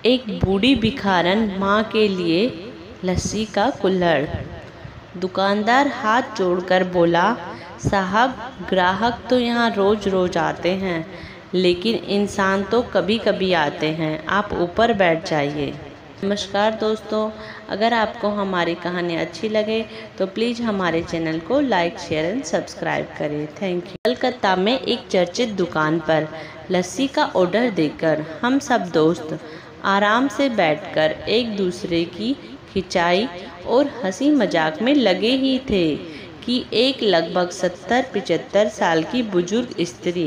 एक बूढ़ी भिखारन माँ के लिए लस्सी का कुल्हड़। दुकानदार हाथ जोड़कर बोला, साहब, ग्राहक तो यहाँ रोज रोज आते हैं, लेकिन इंसान तो कभी कभी आते हैं, आप ऊपर बैठ जाइए। नमस्कार दोस्तों, अगर आपको हमारी कहानी अच्छी लगे तो प्लीज़ हमारे चैनल को लाइक, शेयर एंड सब्सक्राइब करें। Thank you. कलकत्ता में एक चर्चित दुकान पर लस्सी का ऑर्डर देकर हम सब दोस्त आराम से बैठकर एक दूसरे की खिंचाई और हंसी मजाक में लगे ही थे कि एक लगभग 70-75 साल की बुजुर्ग स्त्री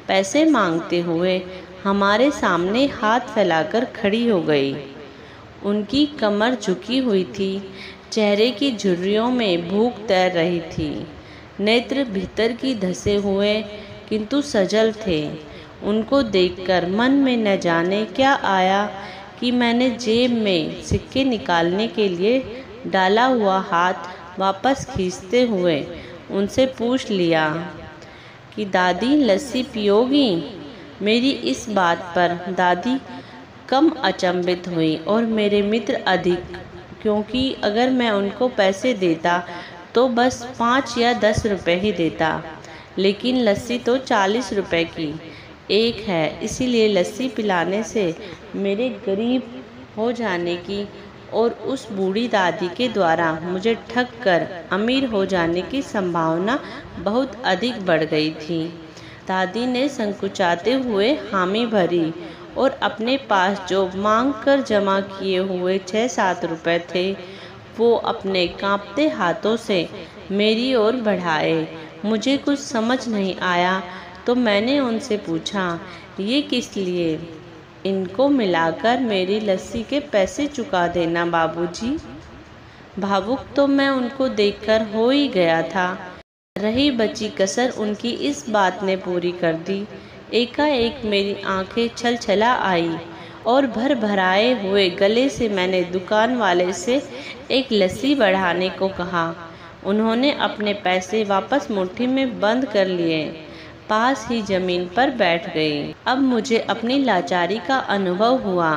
पैसे मांगते हुए हमारे सामने हाथ फैलाकर खड़ी हो गई। उनकी कमर झुकी हुई थी, चेहरे की झुर्रियों में भूख तैर रही थी, नेत्र भीतर की धसे हुए किंतु सजल थे। उनको देखकर मन में न जाने क्या आया कि मैंने जेब में सिक्के निकालने के लिए डाला हुआ हाथ वापस खींचते हुए उनसे पूछ लिया कि दादी, लस्सी पियोगी? मेरी इस बात पर दादी कम अचंभित हुई और मेरे मित्र अधिक, क्योंकि अगर मैं उनको पैसे देता तो बस 5 या 10 रुपए ही देता, लेकिन लस्सी तो 40 रुपए की एक है, इसीलिए लस्सी पिलाने से मेरे गरीब हो जाने की और उस बूढ़ी दादी के द्वारा मुझे ठग कर अमीर हो जाने की संभावना बहुत अधिक बढ़ गई थी। दादी ने संकुचाते हुए हामी भरी और अपने पास जो मांग कर जमा किए हुए 6-7 रुपए थे वो अपने कांपते हाथों से मेरी ओर बढ़ाए। मुझे कुछ समझ नहीं आया तो मैंने उनसे पूछा, ये किस लिए? इनको मिलाकर मेरी लस्सी के पैसे चुका देना बाबूजी। भावुक तो मैं उनको देखकर हो ही गया था, रही बची कसर उनकी इस बात ने पूरी कर दी। एकाएक मेरी आंखें छलछला आई और भर भराए हुए गले से मैंने दुकान वाले से एक लस्सी बढ़ाने को कहा। उन्होंने अपने पैसे वापस मुट्ठी में बंद कर लिए, पास ही जमीन पर बैठ गए। अब मुझे अपनी लाचारी का अनुभव हुआ,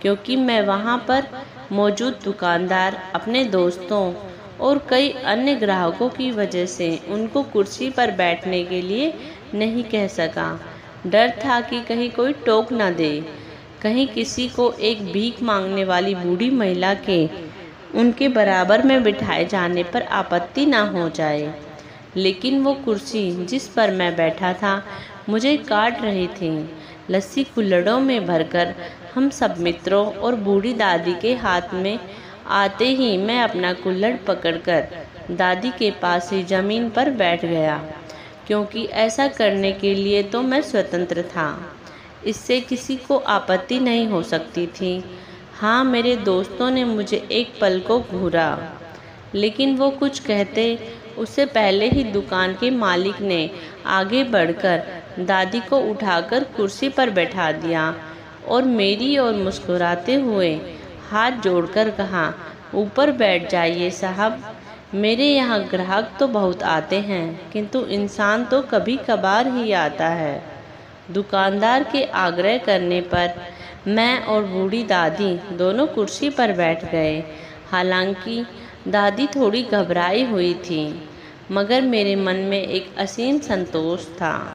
क्योंकि मैं वहां पर मौजूद दुकानदार, अपने दोस्तों और कई अन्य ग्राहकों की वजह से उनको कुर्सी पर बैठने के लिए नहीं कह सका। डर था कि कहीं कोई टोक न दे, कहीं किसी को एक भीख मांगने वाली बूढ़ी महिला के उनके बराबर में बिठाए जाने पर आपत्ति न हो जाए। लेकिन वो कुर्सी जिस पर मैं बैठा था मुझे काट रही थी। लस्सी कुल्हड़ों में भरकर हम सब मित्रों और बूढ़ी दादी के हाथ में आते ही मैं अपना कुल्हड़ पकड़कर दादी के पास ही जमीन पर बैठ गया, क्योंकि ऐसा करने के लिए तो मैं स्वतंत्र था, इससे किसी को आपत्ति नहीं हो सकती थी। हाँ, मेरे दोस्तों ने मुझे एक पल को घूरा, लेकिन वो कुछ कहते उससे पहले ही दुकान के मालिक ने आगे बढ़कर दादी को उठाकर कुर्सी पर बैठा दिया और मेरी ओर मुस्कुराते हुए हाथ जोड़कर कहा, ऊपर बैठ जाइए साहब, मेरे यहाँ ग्राहक तो बहुत आते हैं, किंतु इंसान तो कभी कभार ही आता है। दुकानदार के आग्रह करने पर मैं और बूढ़ी दादी दोनों कुर्सी पर बैठ गए। हालांकि दादी थोड़ी घबराई हुई थी, मगर मेरे मन में एक असीम संतोष था।